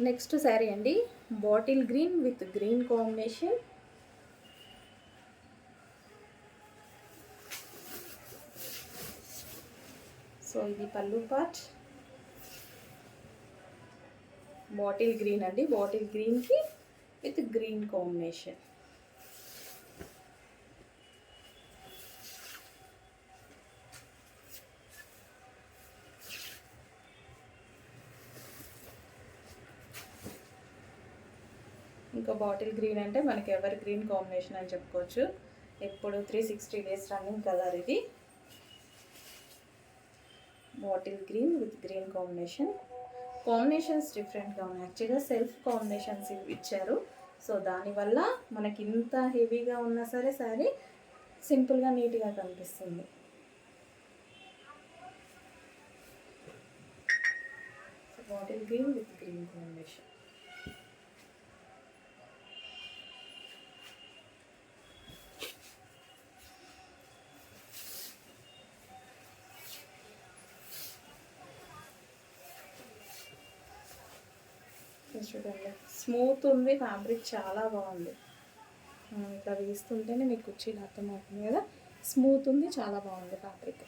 Next sari అండి, bottle green with green combination. So ఇది పళ్ళు పార్ట్. బాటిల్ గ్రీన్ అండి, బాటిల్ గ్రీన్కి విత్ గ్రీన్ కాంబినేషన్. ఇంకా బాటిల్ గ్రీన్ అంటే మనకి ఎవర్ గ్రీన్ కాంబినేషన్ అని చెప్పుకోవచ్చు. ఎప్పుడు 360 డేస్ రన్నింగ్ కలర్ ఇది. Bottle green with green combinations డిఫరెంట్గా ఉన్నాయి. యాక్చువల్గా సెల్ఫ్ కాంబినేషన్స్ ఇచ్చారు. సో దానివల్ల మనకి ఇంత హెవీగా ఉన్నా సరే శారీ సింపుల్గా నీట్గా కనిపిస్తుంది. Bottle green with green combination. చూడండి, స్మూత్ ఉంది, ఫ్యాబ్రిక్ చాలా బాగుంది. ఇట్లా వేస్తుంటేనే మీకు కుర్చీలు అర్థమవుతుంది కదా, స్మూత్ ఉంది, చాలా బాగుంది ఫ్యాబ్రిక్.